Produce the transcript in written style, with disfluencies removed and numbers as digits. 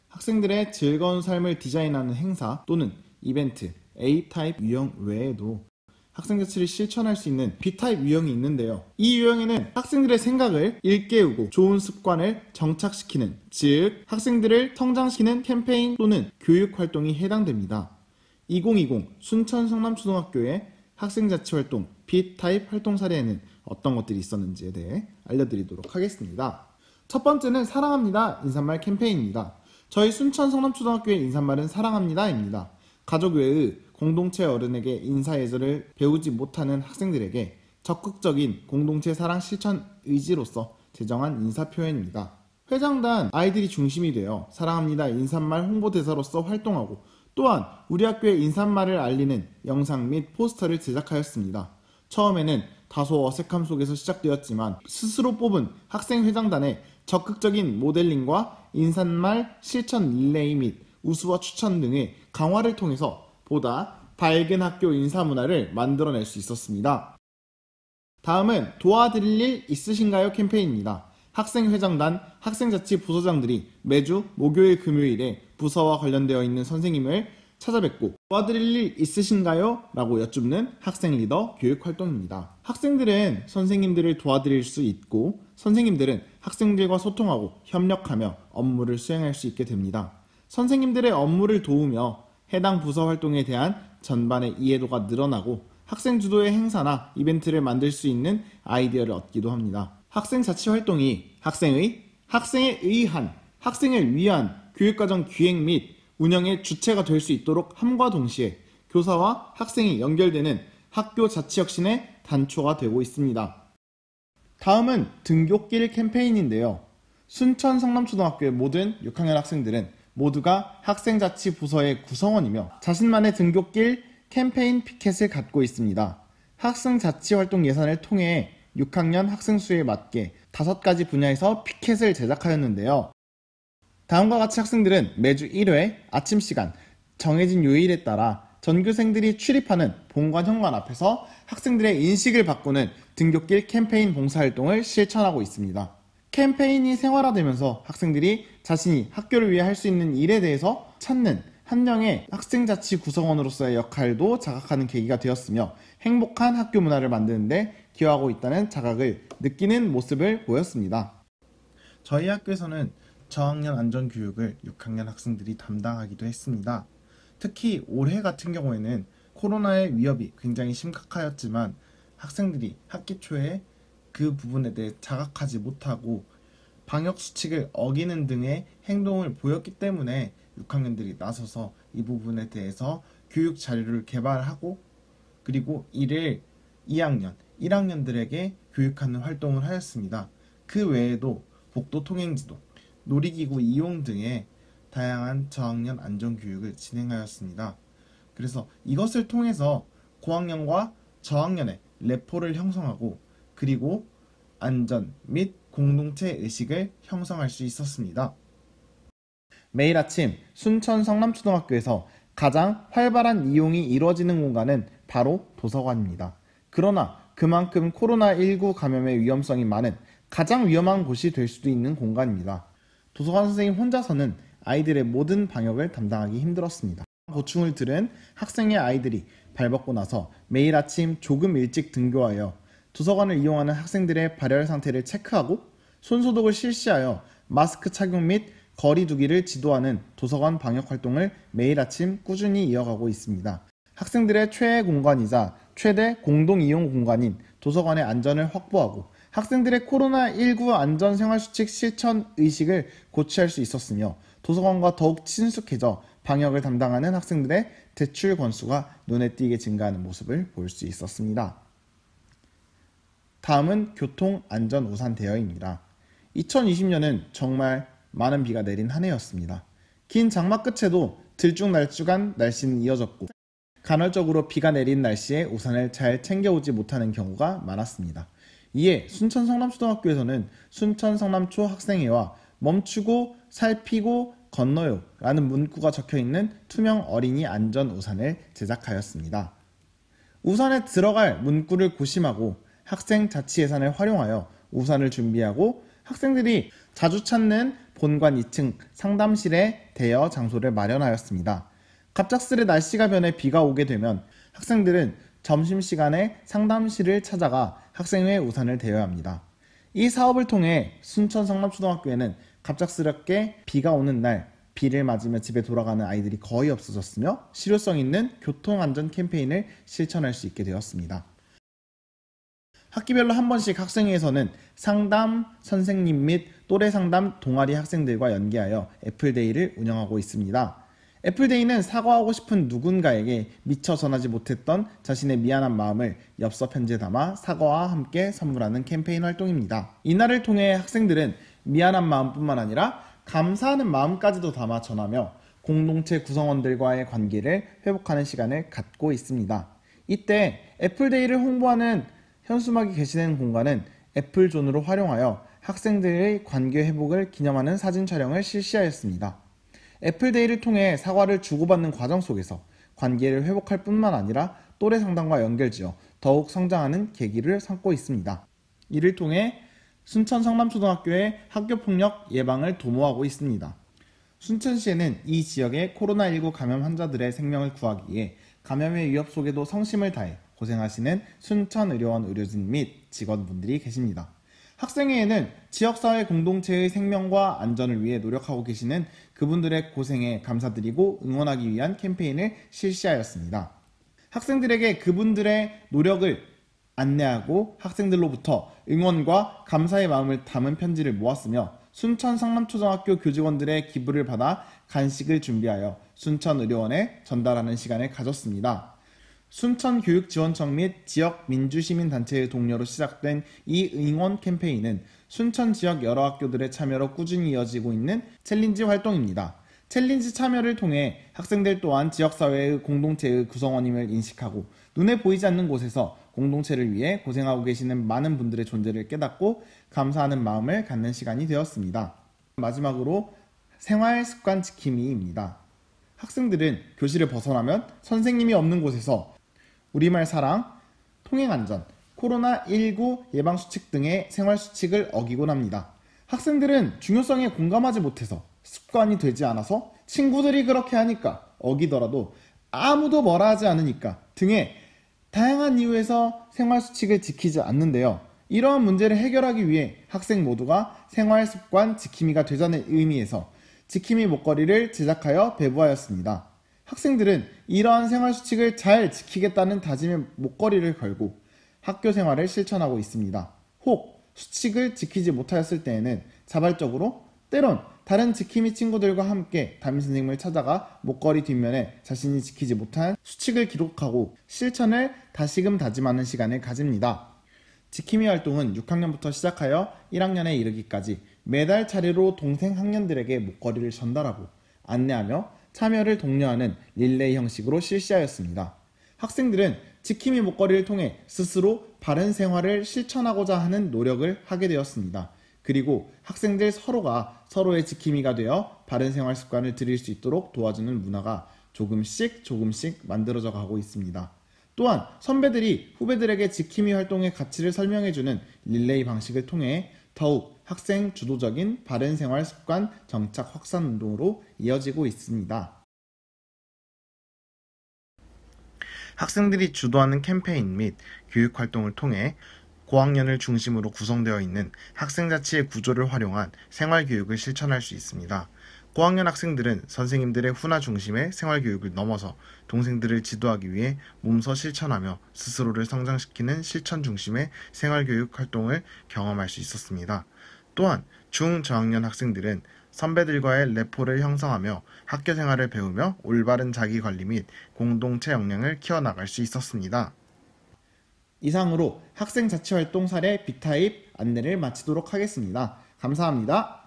학생들의 즐거운 삶을 디자인하는 행사 또는 이벤트 A타입 유형 외에도 학생 자치를 실천할 수 있는 B타입 유형이 있는데요. 이 유형에는 학생들의 생각을 일깨우고 좋은 습관을 정착시키는, 즉 학생들을 성장시키는 캠페인 또는 교육 활동이 해당됩니다. 2020 순천 성남초등학교의 학생자치활동 B타입 활동 사례에는 어떤 것들이 있었는지에 대해 알려드리도록 하겠습니다. 첫 번째는 사랑합니다 인사말 캠페인입니다. 저희 순천 성남초등학교의 인사말은 사랑합니다입니다. 가족 외의 공동체 어른에게 인사 예절을 배우지 못하는 학생들에게 적극적인 공동체 사랑 실천 의지로서 제정한 인사 표현입니다. 회장단 아이들이 중심이 되어 사랑합니다 인사말 홍보대사로서 활동하고 또한 우리 학교의 인사말을 알리는 영상 및 포스터를 제작하였습니다. 처음에는 다소 어색함 속에서 시작되었지만 스스로 뽑은 학생회장단의 적극적인 모델링과 인사말 실천 릴레이 및 우수와 추천 등의 강화를 통해서 보다 밝은 학교 인사문화를 만들어낼 수 있었습니다. 다음은 도와드릴 일 있으신가요 캠페인입니다. 학생회장단, 학생자치 부서장들이 매주 목요일 금요일에 부서와 관련되어 있는 선생님을 찾아뵙고 도와드릴 일 있으신가요? 라고 여쭙는 학생 리더 교육활동입니다. 학생들은 선생님들을 도와드릴 수 있고 선생님들은 학생들과 소통하고 협력하며 업무를 수행할 수 있게 됩니다. 선생님들의 업무를 도우며 해당 부서 활동에 대한 전반의 이해도가 늘어나고 학생 주도의 행사나 이벤트를 만들 수 있는 아이디어를 얻기도 합니다. 학생 자치 활동이 학생에 의한, 학생을 위한 교육과정 기획 및 운영의 주체가 될 수 있도록 함과 동시에 교사와 학생이 연결되는 학교 자치 혁신의 단초가 되고 있습니다. 다음은 등굣길 캠페인인데요. 순천 성남초등학교의 모든 6학년 학생들은 모두가 학생자치부서의 구성원이며 자신만의 등굣길 캠페인 피켓을 갖고 있습니다. 학생자치활동 예산을 통해 6학년 학생 수에 맞게 5가지 분야에서 피켓을 제작하였는데요. 다음과 같이 학생들은 매주 1회 아침 시간 정해진 요일에 따라 전교생들이 출입하는 본관 현관 앞에서 학생들의 인식을 바꾸는 등굣길 캠페인 봉사활동을 실천하고 있습니다. 캠페인이 생활화되면서 학생들이 자신이 학교를 위해 할 수 있는 일에 대해서 찾는 한 명의 학생자치 구성원으로서의 역할도 자각하는 계기가 되었으며 행복한 학교 문화를 만드는데 기여하고 있다는 자각을 느끼는 모습을 보였습니다. 저희 학교에서는 저학년 안전교육을 6학년 학생들이 담당하기도 했습니다. 특히 올해 같은 경우에는 코로나의 위협이 굉장히 심각하였지만 학생들이 학기 초에 그 부분에 대해 자각하지 못하고 방역수칙을 어기는 등의 행동을 보였기 때문에 6학년들이 나서서 이 부분에 대해서 교육 자료를 개발하고 그리고 이를 2학년, 1학년들에게 교육하는 활동을 하였습니다. 그 외에도 복도 통행지도, 놀이기구 이용 등의 다양한 저학년 안전교육을 진행하였습니다. 그래서 이것을 통해서 고학년과 저학년의 래포를 형성하고 그리고 안전 및 공동체 의식을 형성할 수 있었습니다. 매일 아침 순천 성남초등학교에서 가장 활발한 이용이 이루어지는 공간은 바로 도서관입니다. 그러나 그만큼 코로나19 감염의 위험성이 많은 가장 위험한 곳이 될 수도 있는 공간입니다. 도서관 선생님 혼자서는 아이들의 모든 방역을 담당하기 힘들었습니다. 고충을 들은 학생의 아이들이 발벗고 나서 매일 아침 조금 일찍 등교하여 도서관을 이용하는 학생들의 발열 상태를 체크하고 손소독을 실시하여 마스크 착용 및 거리 두기를 지도하는 도서관 방역 활동을 매일 아침 꾸준히 이어가고 있습니다. 학생들의 최애 공간이자 최대 공동 이용 공간인 도서관의 안전을 확보하고 학생들의 코로나19 안전생활수칙 실천 의식을 고취할 수 있었으며 도서관과 더욱 친숙해져 방역을 담당하는 학생들의 대출 건수가 눈에 띄게 증가하는 모습을 볼 수 있었습니다. 다음은 교통안전우산 대여입니다. 2020년은 정말 많은 비가 내린 한 해였습니다. 긴 장마 끝에도 들쭉날쭉한 날씨는 이어졌고 간헐적으로 비가 내린 날씨에 우산을 잘 챙겨오지 못하는 경우가 많았습니다. 이에 순천 성남초등학교에서는 순천 성남초 학생회와 멈추고 살피고 건너요 라는 문구가 적혀있는 투명 어린이 안전 우산을 제작하였습니다. 우산에 들어갈 문구를 고심하고 학생 자치 예산을 활용하여 우산을 준비하고 학생들이 자주 찾는 본관 2층 상담실에 대여 장소를 마련하였습니다. 갑작스레 날씨가 변해 비가 오게 되면 학생들은 점심시간에 상담실을 찾아가 학생회 우산을 대여야 합니다. 이 사업을 통해 순천 성남초등학교에는 갑작스럽게 비가 오는 날 비를 맞으며 집에 돌아가는 아이들이 거의 없어졌으며 실효성 있는 교통안전 캠페인을 실천할 수 있게 되었습니다. 학기별로 한 번씩 학생회에서는 상담 선생님 및 또래 상담 동아리 학생들과 연계하여 애플데이를 운영하고 있습니다. 애플데이는 사과하고 싶은 누군가에게 미처 전하지 못했던 자신의 미안한 마음을 엽서 편지에 담아 사과와 함께 선물하는 캠페인 활동입니다. 이날을 통해 학생들은 미안한 마음뿐만 아니라 감사하는 마음까지도 담아 전하며 공동체 구성원들과의 관계를 회복하는 시간을 갖고 있습니다. 이때 애플데이를 홍보하는 현수막이 게시된 공간은 애플존으로 활용하여 학생들의 관계 회복을 기념하는 사진 촬영을 실시하였습니다. 애플데이를 통해 사과를 주고받는 과정 속에서 관계를 회복할 뿐만 아니라 또래 상담과 연결지어 더욱 성장하는 계기를 삼고 있습니다. 이를 통해 순천 성남초등학교의 학교폭력 예방을 도모하고 있습니다. 순천시에는 이 지역의 코로나19 감염 환자들의 생명을 구하기 위해 감염의 위협 속에도 성심을 다해 고생하시는 순천의료원 의료진 및 직원분들이 계십니다. 학생회에는 지역사회 공동체의 생명과 안전을 위해 노력하고 계시는 그분들의 고생에 감사드리고 응원하기 위한 캠페인을 실시하였습니다. 학생들에게 그분들의 노력을 안내하고 학생들로부터 응원과 감사의 마음을 담은 편지를 모았으며 순천 성남초등학교 교직원들의 기부를 받아 간식을 준비하여 순천의료원에 전달하는 시간을 가졌습니다. 순천교육지원청 및 지역 민주시민단체의 동료로 시작된 이 응원 캠페인은 순천 지역 여러 학교들의 참여로 꾸준히 이어지고 있는 챌린지 활동입니다. 챌린지 참여를 통해 학생들 또한 지역사회의 공동체의 구성원임을 인식하고 눈에 보이지 않는 곳에서 공동체를 위해 고생하고 계시는 많은 분들의 존재를 깨닫고 감사하는 마음을 갖는 시간이 되었습니다. 마지막으로 생활습관 지킴이입니다. 학생들은 교실을 벗어나면 선생님이 없는 곳에서 우리말 사랑, 통행안전, 코로나19 예방수칙 등의 생활수칙을 어기곤 합니다. 학생들은 중요성에 공감하지 못해서 습관이 되지 않아서 친구들이 그렇게 하니까 어기더라도 아무도 뭐라 하지 않으니까 등의 다양한 이유에서 생활수칙을 지키지 않는데요. 이러한 문제를 해결하기 위해 학생 모두가 생활습관 지킴이가 되자는 의미에서 지킴이 목걸이를 제작하여 배부하였습니다. 학생들은 이러한 생활수칙을 잘 지키겠다는 다짐의 목걸이를 걸고 학교 생활을 실천하고 있습니다. 혹 수칙을 지키지 못하였을 때에는 자발적으로 때론 다른 지킴이 친구들과 함께 담임선생님을 찾아가 목걸이 뒷면에 자신이 지키지 못한 수칙을 기록하고 실천을 다시금 다짐하는 시간을 가집니다. 지킴이 활동은 6학년부터 시작하여 1학년에 이르기까지 매달 차례로 동생 학년들에게 목걸이를 전달하고 안내하며 참여를 독려하는 릴레이 형식으로 실시하였습니다. 학생들은 지킴이 목걸이를 통해 스스로 바른 생활을 실천하고자 하는 노력을 하게 되었습니다. 그리고 학생들 서로가 서로의 지킴이가 되어 바른 생활 습관을 들일 수 있도록 도와주는 문화가 조금씩 만들어져 가고 있습니다. 또한 선배들이 후배들에게 지킴이 활동의 가치를 설명해주는 릴레이 방식을 통해 더욱 학생 주도적인 바른 생활 습관 정착 확산 운동으로 이어지고 있습니다. 학생들이 주도하는 캠페인 및 교육 활동을 통해 고학년을 중심으로 구성되어 있는 학생자치의 구조를 활용한 생활교육을 실천할 수 있습니다. 고학년 학생들은 선생님들의 훈화 중심의 생활교육을 넘어서 동생들을 지도하기 위해 몸소 실천하며 스스로를 성장시키는 실천 중심의 생활교육 활동을 경험할 수 있었습니다. 또한 중저학년 학생들은 선배들과의 레포를 형성하며 학교 생활을 배우며 올바른 자기관리 및 공동체 역량을 키워나갈 수 있었습니다. 이상으로 학생자치활동 사례 B타입 안내를 마치도록 하겠습니다. 감사합니다.